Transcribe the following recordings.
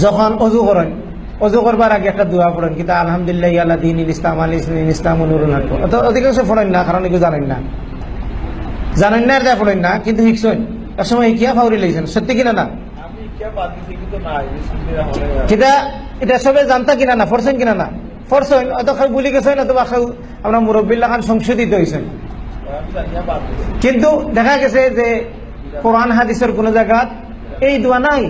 যখন অজু করেন, অজু করবার আগে একটা দোয়া পড়েন, কিন্তু আলহামদুলিল্লাহ আল্লাহ দিন ইসলাম আল ইসলাম নুরুল হক, অধিকাংশ পড়েন না, কারণ এগুলো জানেন না, আর পড়েন না, কিন্তু শিখছেন এক সময় শিখিয়া ফাউরি লেগেছেন, সত্যি কিনা না? কিনা এটা সবে জানতা কিনা না, পড়ছেন কিনা না? পড়ছেন, হয়তো কেউ ভুলে গেছেন, অথবা কেউ আমরা মুরব্বিল্লা খান সংশোধিত হয়েছেন। কিন্তু দেখা গেছে যে কোরআন হাদিসের কোন জায়গা এই দোয়া নাই।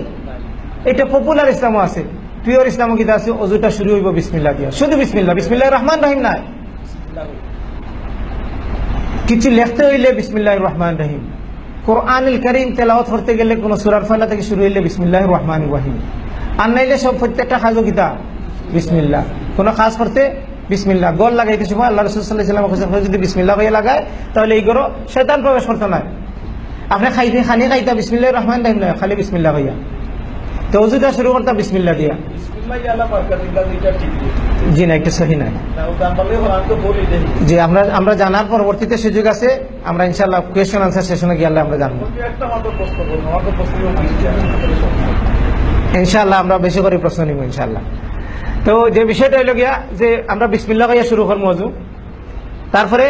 এটা পপুলার ইসলামও আছে, পিওর ইসলামও কিতা আছে, অজুটা শুরু হইব বিসমিল্লাহ দিয়া, শুধু বিসমিল্লাহ, বিসমিল্লাহির রহমান রহিম নাই, কিছু লিখতে হইলে বিসমিল্লাহির রহমান রহিম। কোরআনুল কারীম তেলাওয়াত করতে গেলে কোন সূরার ফালা থেকে শুরু হইলে বিসমিল্লাহির রহমানির রহিম, আর নাইলে সব প্রত্যেকটা কাজও কিতা বিসমিল্লাহ। কোন কাজ করতে বিসমিল্লাহ, গোল লাগাইতে সময় আল্লাহ রাসূল সাল্লাল্লাহু আলাইহি ওয়াসাল্লাম যদি বিসমিল্লাহ কইয়া লাগায়, তাহলে এই গরো শয়তান প্রবেশ করতে নাই। আপনি খাইতে খানি খাইতা বিসমিল্লাহির রহমানির রহিম নয়, খালি বিসমিল্লাহ কইয়া। তো ওযুটা শুরু করতে বিসমিল্লাহ দিয়া। জি না, একটা সহি নাই। জি, আমরা জানার পরবর্তীতে সুযোগ আছে, আমরা ইনশাআল্লাহ কোয়েশ্চেন আনসার সেশনে গিয়ে আমরা জানবো ইনশাআল্লাহ। আমরা বেশি করে প্রশ্ন নিব ইনশাআল্লাহ। তো যে বিষয়টা হইল গিয়া যে আমরা বিসমিল্লাহ কইয়া শুরু করবো ওযু, তারপরে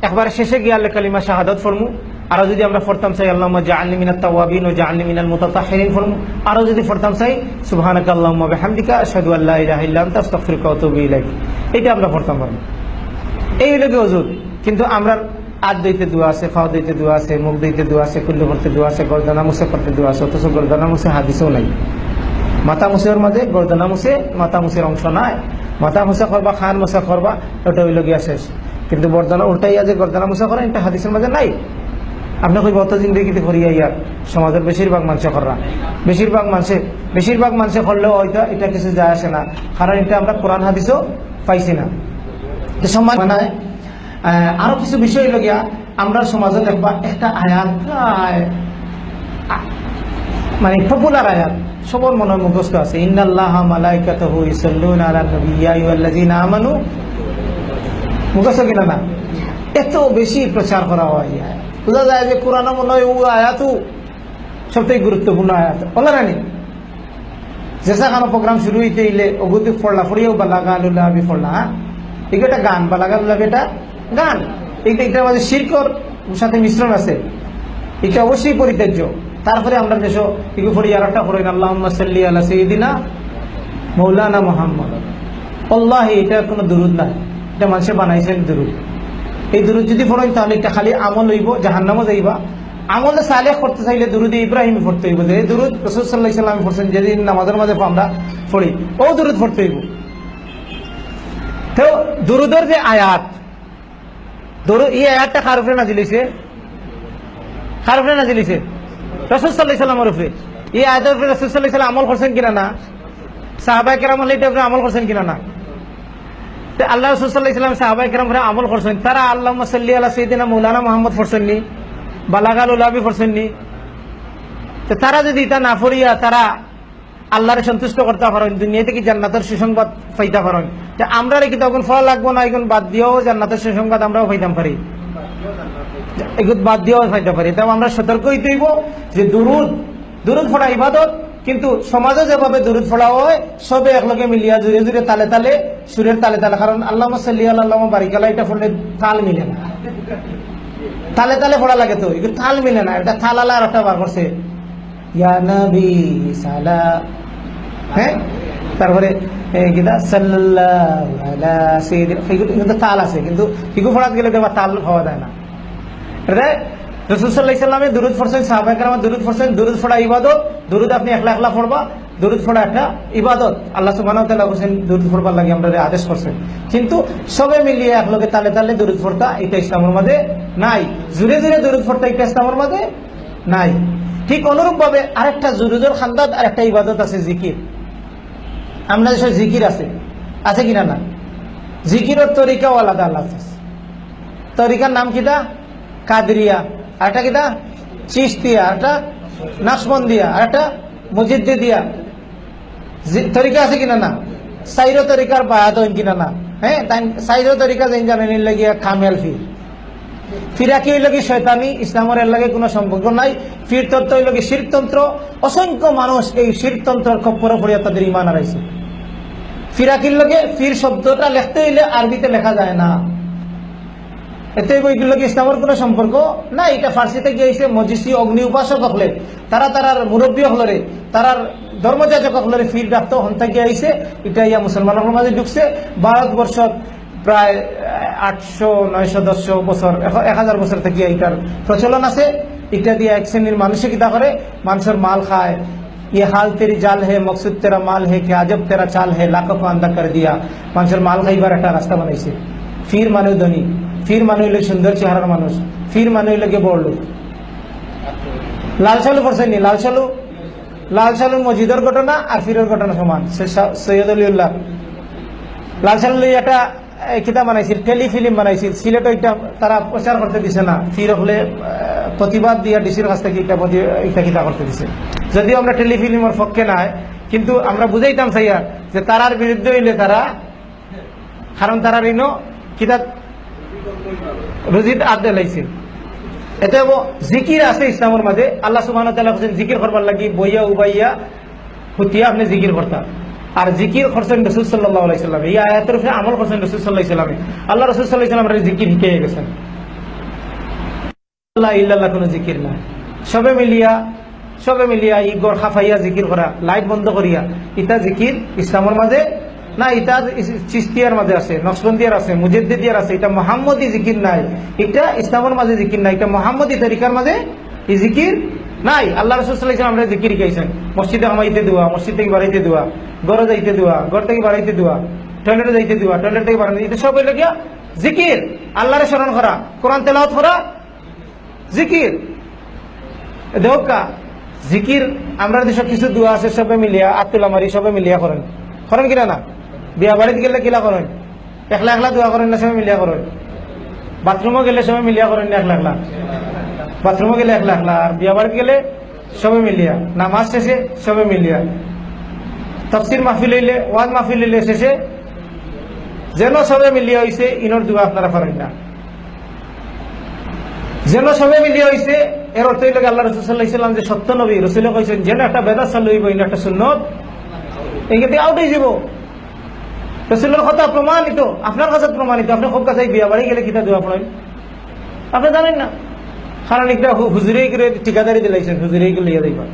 একবার শেষে গিয়ে আল্লাহ কালিমা শাহাদাত ফরমু। আরো যদি আমরা পড়তাম চাই আল্লাহুম্মা জাআলনি মিনাত তাওয়াবিন ওয়া জাআলনি মিনাল মুতাতাহহিরিন ফরমু। আরো যদি পড়তাম চাই সুবহানাকা আল্লাহুম্মা বিহামদিকা আশহাদু আল্লা ইলাহা ইল্লা আনতা আস্তাগফিরুকা ওয়া আতুবু ইলাইক, এটা আমরা পড়তাম পারবো। এই হলো কি ওযু। কিন্তু আমরা হাত ধুইতে দোয়া আছে, পা ধুইতে দোয়া আছে, মুখ ধুইতে দোয়া আছে, কুল্লি করতে দোয়া আছে, গর্দানা মুছে করতে দোয়া আছে, অথচ গর্দানা মুছে হাদিসও নাই। মাথা মুছের মাঝে গর্দানা মুছে মাথা মুছের অংশ নাই। মাথা মুছা করবা, খান মুছা করবা, ওটা হইল গিয়া শেষ। কিন্তু বর্দানা উল্টাইয়া যে গর্দানা মুছা করা, এটা হাদিসের মাঝে নাই। আপনি কই বত জিন্দগিতে করিয়া ইয়ার সমাজের বেশিরভাগ মানুষ করা, বেশিরভাগ মানুষে করলেও হয়তো এটা কিছু যায় আসে না, কারণ এটা আমরা কোরআন হাদিসও পাইছি না। সম্মান মানে আরো কিছু বিষয় লগিয়া আমরা সমাজে দেখবা একটা আয়াত মানে পপুলার আয়াত সবার মনে মুখস্থ আছে, ইন্নাল্লাহা মালাইকাতাহু ইউসাল্লুনা আলান নবী ইয়া আইয়ুহাল্লাযীনা আমানু, মুখস্থ কিনা না? এত বেশি প্রচার করা হয়, বোঝা যায় যে কোরআন মনে হয় ও আয়াতও সবথেকে গুরুত্বপূর্ণ আয়াত বলা রানি। যেসা কোনো প্রোগ্রাম শুরু হইতে ইলে ওগুতি ফড়লা ফড়িয়েও বালাগালুল্লাহ আমি ফড়লা, হ্যাঁ এগুলো একটা গান, বালাগালুল্লাহ এটা গান, এইটার মাঝে শিরকর সাথে মিশ্রণ আছে, এটা অবশ্যই পরিত্যাজ্য। তারপরে আমরা দেশ এগুলো পড়ি আর একটা পড়ি আল্লাহুম্মা সাল্লি আলা সাইয়্যিদিনা মাওলানা মুহাম্মদ। আল্লাহ, এটা কোনো দুরুদ না, এটা মানুষে বানাইছেন দুরুদ। এই দুরুদ যদি পড়েন তাহলে এটা খালি আমল হইব, জাহান্নামও যাইবা। আমলে সালেহ করতে চাইলে দুরুদ ইব্রাহিম পড়তে হইব, যে দুরুদ রাসূল সাল্লাল্লাহু আলাইহি ওয়াসাল্লাম পড়ছেন, যেদিন নামাজের মাঝে আমরা পড়ি ও দুরুদ পড়তে হইব। তো দুরুদের যে আয়াত, এই আয়াতটা কার উপরে নাজিল হইছে? কার উপরে নাজিল হইছে? রাসূল সাল্লাল্লাহু আলাইহি ওয়াসাল্লামের উপরে। এই আয়াতের উপরে রাসূল সাল্লাল্লাহু আলাইহি ওয়াসাল্লাম আমল করছেন কিনা না? সাহাবায়ে কেরাম এটার উপরে আমল করছেন কিনা না? আল্লাহ রাসূল সাল্লাল্লাহু আলাইহি ওয়াসাল্লাম সাহাবায়ে কেরাম আমল করছেন, তারা আল্লাহুম্মা সাল্লি আলা সাইয়্যিদিনা মাওলানা মুহাম্মদ পড়ছেননি, বালাগাল উলাবি পড়ছেননি? তো তারা যদি এটা না পড়িয়া তারা আল্লাহরে সন্তুষ্ট করতে পারেন, দুনিয়াতে কি জান্নাতের সুসংবাদ পাইতে পারেন, আমরা কি তখন ফল লাগবো না? এখন বাদ দিয়েও জান্নাতের সুসংবাদ আমরাও পাইতাম পারি, এগুলো বাদ দিয়েও পাইতে পারি। তাও আমরা সতর্ক হইতে হইব যে দুরুদ পড়া ইবাদত, কিন্তু সমাজে যেভাবে দুরুদ পড়া হয় সবে একলগে মিলিয়া জুড়ে জুড়ে তালে তালে সুরের তালে তালে, কারণ আল্লাহুম্মা সাল্লি আলা আল্লাহুম্মা বারিক আলা এটা পড়লে তাল মিলে না, তালে তালে পড়া লাগে, তো এগুলো তাল মিলে না। এটা তাল আলা আর একটা বার করছে ইয়া নবী সালাম, হ্যাঁ, তারপরে কিটা সাল্লাল্লাহু আলা সাইয়্যিদিনা, কিন্তু তাল আছে, কিন্তু এগুলো পড়াতে গেলে দেখবা তাল হওয়া যায় না। রাসূল সাল্লাল্লাহু আলাইহি ওয়াসাল্লাম দুরুদ পড়ছেন, সাহাবায়ে কেরাম দুরুদ পড়ছেন। দুরুদ পড়া ইবাদত, দুরুদ আপনি একলা একলা পড়বা, দুরুদ পড়া একটা ইবাদত। আল্লাহ সুবহানাহু ওয়া তাআলা বলেন দুরুদ পড়বার লাগি আমরা আদেশ করছেন, কিন্তু সবে মিলিয়ে একলগে তালে তালে দুরুদ পড়তা এটা ইসলামের মধ্যে নাই। জুড়ে জুড়ে দুরুদ পড়তা এটা ইসলামের মধ্যে নাই। ঠিক অনুরূপ ভাবে আরেকটা দুরুদের খান্দাত আর একটা ইবাদত আছে জিকির। আমরা দেশে জিকির আছে কিনা না? জিকিরের তরিকাও আলাদা আলাদা। তরিকার নাম কিটা? কাদরিয়া, আরেকটা কিটা চিশতিয়া, আরেকটা নাকশবন্দিয়া, আরেকটা মুজিদ্দিদিয়া। তরিকা আছে কিনা না? সাইরো তরিকার বায়াত হইন কিনা না? হ্যাঁ, সাইরো তরিকা যেন জানেন লাগিয়া কামেল ফি, ফিরাকি হইল কি শয়তানি, ইসলামের এর লাগে কোনো সম্পর্ক নাই। ফির তত্ত্ব হইল কি শিরকতন্ত্র। অসংখ্য মানুষ এই শিরকতন্ত্রের খপ্পরে পড়িয়া তাদের ঈমান হারাইছে। ফিরাকির লগে ফির শব্দটা লিখতে হইলে আরবিতে লেখা যায় না, এতে বইগুলো কি ইসলামের কোনো সম্পর্ক না। এটা ফার্সিতে গিয়েছে মজিসি অগ্নি উপাসক হলে তারার মুরব্বী হলরে তারার ধর্মযাজক হলরে ফির ডাক্ত হন্তা গিয়ে আইছে। এটা ইয়া মুসলমানের মাঝে ঢুকছে। ভারতবর্ষ প্রায় 800, 900, 1000 বছর 1000 বছর থেকে এটার প্রচলন আছে। এটা দিয়ে এক শ্রেণীর মানুষে কিতা করে, মানুষের মাল খায়। ये हाल तेरी जाल है, मकसद तेरा माल है, कि আজব তেরা চাল है, লাখো को अंधा कर दिया। মানুষের মাল খাইবার একটা রাস্তা বানাইছে। ফির মানে ধনী, ফির মানে হইলে সুন্দর চেহারার মানুষ, ফির মানে হইলে কে বড় লোক। লাল সালু পড়ছেননি? লাল সালু মসজিদের ঘটনা আর ফিরের ঘটনা সমান। সৈয়দ আলিউল্লাহ লাল সালু একটা কিতাব বানাইছিল, টেলিফিল্ম বানাইছিল। সিলেট ওইটা তারা প্রচার করতে দিছে না, ফির হলে প্রতিবাদ দিয়া ডিসির কাছ থেকে এটা কিতাব করতে দিছে। যদিও আমরা টেলিফিল্মের পক্ষে নাই, কিন্তু আমরা বুঝাইতাম চাইয়া যে তারার বিরুদ্ধে হইলে তারা, কারণ তারার ইনো কিতাব রুজিত আদে লাইছিল। এতে জিকির আছে ইসলামের মাঝে। আল্লাহ সুবহানাহু ওয়া তাআলা বলেন জিকির করবার লাগি বইয়া উবাইয়া হুতিয়া আপনি জিকির করতা। আর জিকির করছেন রাসূল সাল্লাল্লাহু আলাইহি সাল্লাম। এই আয়াতের উপরে আমল করছেন রাসূল সাল্লাল্লাহু আলাইহি সাল্লাম। আল্লাহ রাসূল সাল্লাল্লাহু আলাইহি সাল্লাম জিকির শিখিয়ে গেছেন। আল্লাহ ইল্লাল্লাহ কোনো জিকির না। সবে মিলিয়া ই গড় খাফাইয়া জিকির করা, লাইট বন্ধ করিয়া, ইতা জিকির ইসলামের মাঝে না। ইতা চিস্তিয়ার মাঝে আছে, নকশবন্দিয়ার আছে, মুজাদ্দিদিয়ার আছে। এটা মুহাম্মদী জিকির নাই, এটা ইসলামের মাঝে জিকির নাই, এটা মুহাম্মদী তরিকার মাঝে এই জিকির নাই। আল্লাহ রাসূল সাল্লাল্লাহু আলাইহি ওয়াসাল্লাম আমরা জিকির শিখাইছেন। মসজিদে আমাইতে দোয়া, মসজিদ থেকে বাড়াইতে দোয়া, ঘরে যাইতে দোয়া, ঘর থেকে বাড়াইতে দোয়া, টয়লেটে যাইতে দোয়া, টয়লেট থেকে বাড়াইতে, এটা সব হইল গিয়া জিকির। আল্লাহরে স্মরণ করা, কোরআন তেলাওয়াত করা জিকির। দেহকা জিকির আমরা দেশে কিছু দোয়া আছে সবে মিলিয়া, আত্মুল আমারি সবে মিলিয়া করেন কিনা না? বিয়া বাড়িতে গেলে কিলা করেন? একলা দোয়া করেন না সবে মিলিয়া করেন? বাথরুমও গেলে সবে মিলিয়া করেন না? একলা বাথরুমও গেলে একলা। আর বিয়া বাড়িতে গেলে সবে মিলিয়া, নামাজ শেষে সবে মিলিয়া, তাফসীর মাহফিল হইলে, ওয়াজ মাহফিল হইলে শেষে যেন সবে মিলিয়া হইছে ইনর দোয়া আপনারা করেন না। যেন সবে মিলিয়া হইছে এর অর্থ হইল আল্লাহ রাসূল সাল্লাল্লাহু আলাইহি ওয়াসাল্লাম যে সত্য নবী, রাসূল কইছেন যেন একটা বেদাত চালু হইব, ইন একটা সুন্নত এইগেতে আউট হয়ে যাব। রাসূলের কথা প্রমাণিত, আপনার কাছে প্রমাণিত। আপনি খুব কাছে বিয়া বাড়ি গেলে কিতা দোয়া পড়েন আপনি জানেন না, কারণ একটা হুজুরে করে ঠিকাদারি দিলাইছেন, হুজুরে গুলো লিয়া দিবা।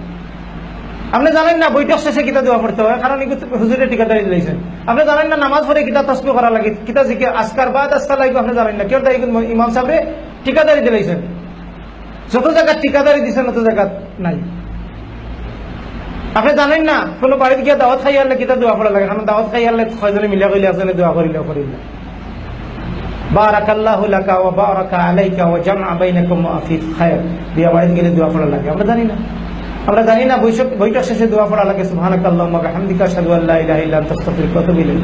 আপনি জানেন না বৈঠক শেষে কিতা দোয়া পড়তে হয়, কারণ হুজুরে ঠিকাদারি দিলাইছেন। আপনি জানেন না নামাজ পড়ে কিতা তাসবিহ করা লাগে, কিতা জিকির আজকার বাদ আসসালামু আপনি জানেন না, কেউ তাই ইমাম সাহেবরে ঠিকাদারি দিলাইছেন। যত জায়গা ঠিকাদারি দিচ্ছেন অত জায়গা নাই। আপনি জানেন না কোনো বাড়িতে গিয়ে দাওয়াত খাই আনলে কিতা দোয়া পড়া লাগে, কারণ দাওয়াত খাই আনলে ছয়জনে মিলিয়া কইলে একজনে দোয়া করিলে বারাকাল্লাহু লাকা ওয়া বারাকা আলাইকা ওয়া জামআ বাইনাকুম ফি খায়র, বিয়া বাড়িতে গেলে দোয়া পড়া লাগে। আমরা জানি না বৈঠক শেষে দোয়া পড়া লাগে সুবহানাকাল্লাহুম্মা ওয়া বিহামদিকা আশহাদু আল্লা ইলাহা ইল্লা আনতা আস্তাগফিরুকা ওয়া আতুবু ইলাইক।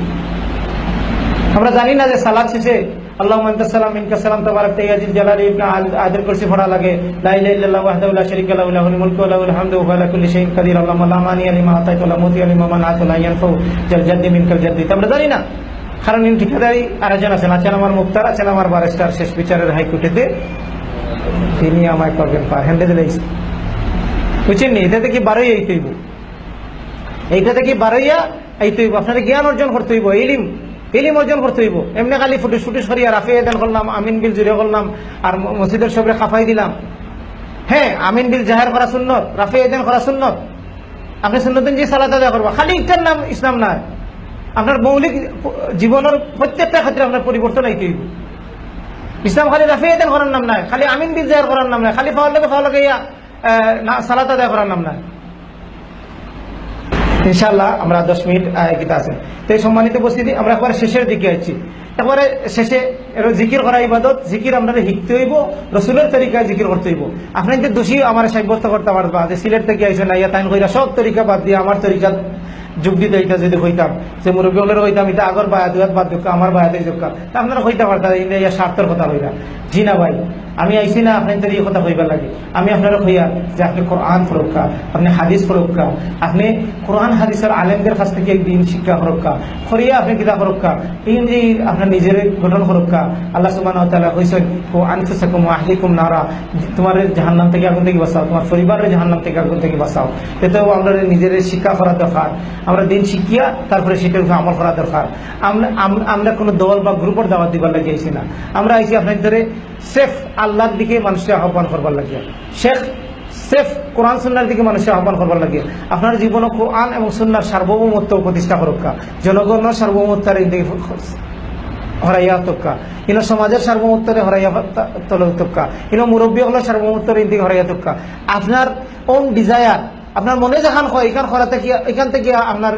আমরা জানি না যে সালাত শেষে আল্লাহুম্মা আনতা সালাম মিনকা সালাম তাবারাকতা ইয়া জিল জালালি আয়াতুল কুরসি পড়া লাগে, লা ইলাহা ইল্লাল্লাহু ওয়াহদাহু লা শারীকা লাহু লাহুল মুলকু ওয়া লাহুল হামদু ওয়া হুয়া আলা কুল্লি শাইইন কাদির, আল্লাহুম্মা লা মানিয়া লিমা আতাইতা ওয়া লা মুতিয়া লিমা মানা'তা ওয়া লা ইয়ানফাউ জাল জাদ্দি মিনকাল জাদ্দি। আমরা জানি না, কারণ ইনি ঠিকাদারি আরেকজন আছেন আমার মুক্তার, আছেন আমার ব্যারিস্টার শেষ বিচারের হাইকোর্টেতে, তিনি আমায় করবেন পার হ্যান্ডে দিলাইছে, বুঝছেন নি? এটা থেকে বারোই আইতে হইব, এইটা থেকে বারোইয়া আইতে হইব। আপনাদের জ্ঞান অর্জন করতে হইব, ইলিম অর্জন করতে হইব। এমনি খালি ফুটুস করিয়া রাফে এদান করলাম, আমিন বিল জুড়ে করলাম, আর মসজিদের সবরে খাফাই দিলাম। হ্যাঁ, আমিন বিল জাহের করা সুন্নত, রাফে এদান করা সুন্নত। আপনি সুন্নতেন যে সালাত আদায় করবা, খালি ইটার নাম ইসলাম নয়। আপনার মৌলিক জীবনের প্রত্যেকটা ক্ষেত্রে আপনার পরিবর্তন আইতে হইব। ইসলাম খালি রাফে এদান করার নাম নয়, খালি আমিন বিল জাহের করার নাম নয়, খালি ফাওয়ার লাগে ইয়া সালাত আদায় করার নাম নয়। ইনশাআল্লাহ আমরা 10 মিনিট গীতা আছে। তো এই সম্মানিত উপস্থিতি, আমরা একবারে শেষের দিকে আছি। একবারে শেষে এর জিকির করা ইবাদত, জিকির আপনাদের শিখতে হইব, রসুলের তরিকায় জিকির করতে হইব। আপনি যে দোষী আমার সাব্যস্ত করতে পারবা যে সিলেট থেকে আইসে না, ইয়া তাইন কইরা সব তরিকা বাদ দিয়ে আমার তরিকা যোগ দিতে এটা যদি হইতাম যে মুরব্বী হলের হইতাম এটা আগর বায়াত বাদ যোগ্য আমার বায়াতে যোগ্য তা আপনারা হইতে পারতাম ইয়া স্বার্থের কথা হইরা জি না ভাই আমি আইসি না আপনাদের এই কথা হইবার লাগে আমি আপনারা হইয়া যে আপনি কোরআন ফরক্কা আপনি হাদিস ফরক্কা আপনি কোরআন হাদিসের আলেমদের কাছ থেকে দিন শিক্ষা ফরক্কা ফরিয়া আপনি কিতা ফরক্কা এই যে আপনার নিজের গঠন ফরক্কা আল্লাহ সুবহানাহু ওয়া তাআলা কইছেন ও আনফুসাকুম ওয়া আহলিকুম নারা তোমার জাহান্নাম থেকে আগুন থেকে বাঁচাও তোমার পরিবারের জাহান্নাম থেকে আগুন থেকে বাঁচাও এতেও আমরা নিজের শিক্ষা করা দরকার আমরা দিন শিখিয়া তারপরে সেটার উপর আমল করা দরকার আমরা কোনো দল বা গ্রুপের দাওয়াত দিবার লাগে আইছি না আমরা আইছি আপনার ধরে সেফ আল্লাহর দিকে মানুষকে আহ্বান করবার লাগে শেখ সেফ কোরআন সুন্নাহর দিকে মানুষকে আহ্বান করবার লাগে আপনার জীবন কোরআন এবং সুন্নাহর সার্বভৌমত্ব প্রতিষ্ঠা করুকা জনগণের সার্বভৌমত্বের দিকে হরাইয়া তক্কা ইনো সমাজের সার্বভৌমত্বরে হরাইয়া তক্কা ইনো মুরব্বী হলো সার্বভৌমত্বর দিকে হরাইয়া তক্কা আপনার ওন ডিজায়ার আপনার মনে যখন হয় এখান হরাতে কি এখান থেকে আপনার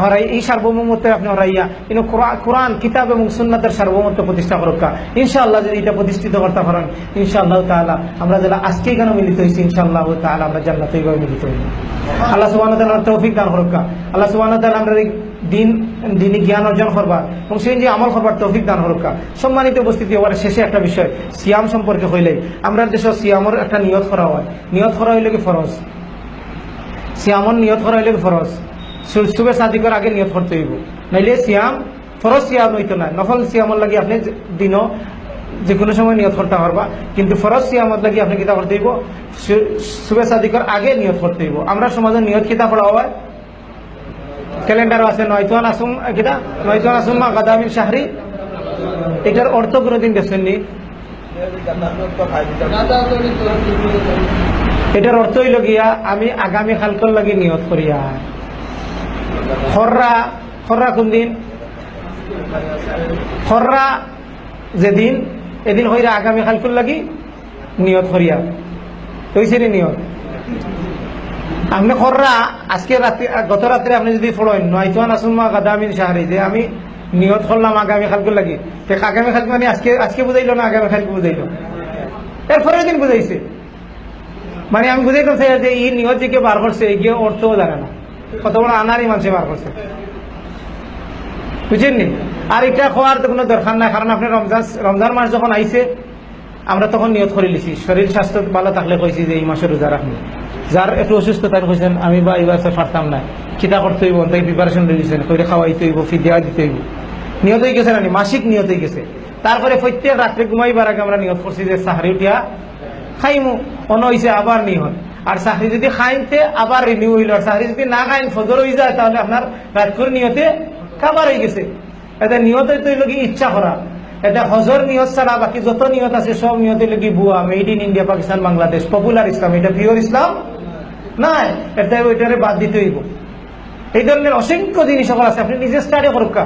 হরাই এই সার্বভৌমত্বে আপনি হরাইয়া কিন্তু কোরআন কিতাব এবং সুন্নাতের সার্বভৌমত্ব প্রতিষ্ঠা করুকা ইনশাআল্লাহ যদি এটা প্রতিষ্ঠিত করতে পারেন ইনশাআল্লাহ তাআলা আমরা যারা আজকে এখানে মিলিত হয়েছি ইনশাআল্লাহ তাআলা আমরা জান্নাতে মিলিত হই আল্লাহ সুবহানাহু ওয়া তাআলা তৌফিক দান করুকা আল্লাহ সুবহানাহু ওয়া তাআলা আমরা দিনই জ্ঞান অর্জন করবার এবং সেই যে আমল করবার তৌফিক দান করুকা সম্মানিত উপস্থিতি হওয়ার শেষে একটা বিষয় সিয়াম সম্পর্কে হইলেই আমরা দেশে সিয়ামের একটা নিয়ত করা হয় নিয়ত করা হইলে কি ফরজ সিয়ামর নিয়ত করা হইলে ফরজ শুভে সাদিকর আগে নিয়ত করতে হইব নাইলে সিয়াম ফরজ সিয়াম হইতো না নফল সিয়ামর লাগে আপনি দিনও যে কোনো সময় নিয়ত করতে পারবা কিন্তু ফরজ সিয়ামত লাগে আপনি কিতা করতে হইব শুভে সাদিকর আগে নিয়ত করতে হইব আমরা সমাজের নিয়ত কিতা পড়া হয় ক্যালেন্ডারও আছে নয়তোয়ান আসুম কিতা নয়তোয়ান আসুম গাদামিন শাহরি এটার অর্থ কোনোদিন দেখছেন নি এটার অর্থ হইল গিয়া আমি আগামী কালকর লাগে নিয়ত করিয়া খররা কোন দিন খররা যেদিন এদিন হইরা আগামী কালকর লাগি নিয়ত করিয়া হইছে নি নিয়ত আপনি খররা আজকে রাত্রে গত রাত্রে আপনি যদি পড়েন নয়তোয়ান আসুমা গাদামিন শাহরি যে আমি নিয়ত করলাম আগামী কালকর লাগি আগামী কালকে মানে আজকে বুঝাইলো না আগামী কালকে বুঝাইলো এরপরের দিন বুঝাইছে মানে আমি বুঝাইতে চাই যে এই নিয়ত যে কেউ বার করছে এগিয়ে অর্থও জানে না কত বড় আনারই মানুষে বার করছে বুঝছেন নি আর এটা খাওয়ার তো কোনো দরকার নাই কারণ আপনি রমজান মাস যখন আইছে আমরা তখন নিয়ত করে লিছি শরীর স্বাস্থ্য ভালো থাকলে কইছি যে এই মাসে রোজা রাখবো যার একটু অসুস্থ তার কইছেন আমি বা এই বছর পারতাম না কিতা করতে হইব তাই প্রিপারেশন দিয়েছেন কইরে খাওয়াইতে হইব ফিদিয়া দিতে হইব নিয়ত হয়ে গেছে না মাসিক নিয়ত হয়ে গেছে তারপরে প্রত্যেক রাত্রে ঘুমাইবার আগে আমরা নিয়ত করছি যে সাহারি উঠিয়া খাইমু অন হয়েছে আবার নিয়ত আর সাহারি যদি খাইতে আবার রিনিউ হইল আর সাহারি যদি না খাইন ফজর হয়ে যায় তাহলে আপনার রাতকুর নিয়তে খাবার হয়ে গেছে এটা নিয়ত হইল কি ইচ্ছা করা এটা হজর নিয়ত ছাড়া বাকি যত নিয়ত আছে সব নিয়ত হইল কি বুয়া made in India Pakistan Bangladesh popular ইসলাম এটা পিওর ইসলাম নাই এটা ওইটারে বাদ দিতে হইব এই ধরনের অসংখ্য জিনিস সকল আছে আপনি নিজে স্টাডি করুক